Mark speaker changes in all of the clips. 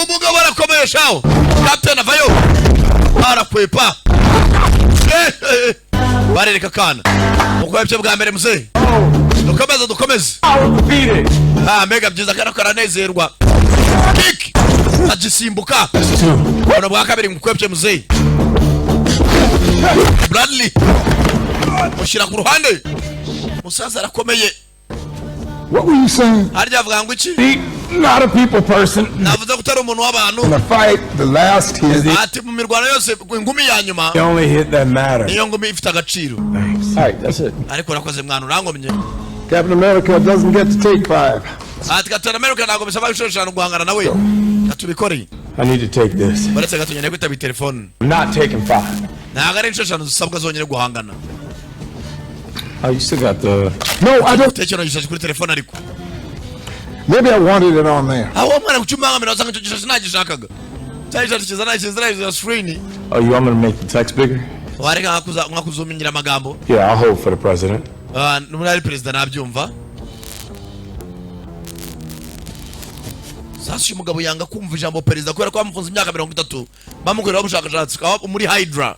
Speaker 1: umugabo arakomeye shaho Captain avayo arakwepa barereka kana ukwebye bwa mbere muze dukomeze mega byiza kana karanezerwa kick agisimbuka ono bwa kabiri mukwebye muze Bradley mushira ku ruhande musaza arakomeye.
Speaker 2: What were you saying?
Speaker 1: Harya avuga ngo iki?
Speaker 2: Not a people person.
Speaker 1: Navuze ko utari umuntu w'abantu.
Speaker 2: In the fight, the last hit.
Speaker 1: Ati mu mirwano yose ingumi ya nyuma.
Speaker 2: The only hit that matter.
Speaker 1: Niyo ngumi ifite agaciro.
Speaker 2: Alright, that's it.
Speaker 1: Ariko nakoze mwana urangomye.
Speaker 2: Captain America doesn't get to take 5.
Speaker 1: Ati Captain America ntago bisaba gushishana guhangana nawe. Katubikore.
Speaker 2: I need to take this.
Speaker 1: Baretse gatunyene kwita bi telefone.
Speaker 2: I'm not taking 5.
Speaker 1: Ntago ari inshishano zisabwa zonyene guhangana.
Speaker 2: Oh, you still got the... No, I don't...
Speaker 1: Tekino yishaje kuri telefone ariko.
Speaker 2: Maybe I wanted it on there.
Speaker 1: Aho mwana kuchumanga mina wasanga cyo gishaje nagishakaga. Cyayisha kizana kizana screen.
Speaker 2: Oh, you want me to make the text bigger?
Speaker 1: Wareka ngakuzumingira amagambo.
Speaker 2: Yeah, I'll hold for the president.
Speaker 1: Numurari president nabyumva. Sasa umugabo yanga kumva ijambo president kubera ko bamufunze imyaka 30 bamukorera ubushakashatsi muri Hydra.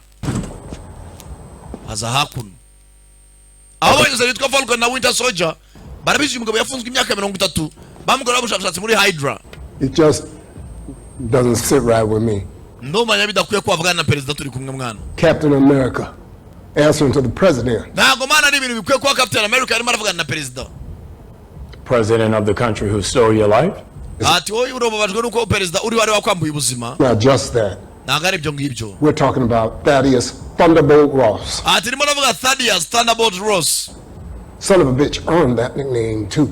Speaker 1: Aza hakuno. Abo bose bitwa Falcon na Winter Soldier barabizi umugabo yafunzwe imyaka 30 bamukorera ubushakashatsi muri Hydra.
Speaker 2: It just doesn't sit right with me.
Speaker 1: Ndumanya bidakwiye kwavugana na president turi kumwe mwana.
Speaker 2: Captain America answering to the president.
Speaker 1: Ntago mana ni ibintu bikwiye kwa Captain America arimo aravugana na president.
Speaker 2: President of the country who stole your life?
Speaker 1: Ati wowe urobabajwe nuko president uri wari wakwambuye ubuzima.
Speaker 2: Not just that.
Speaker 1: Nagari byo ngibyo.
Speaker 2: We're talking about Thaddeus Thunderbolt Ross.
Speaker 1: Ati ndimo navuga Thaddeus Thunderbolt Ross.
Speaker 2: Son of a bitch earned that nickname too.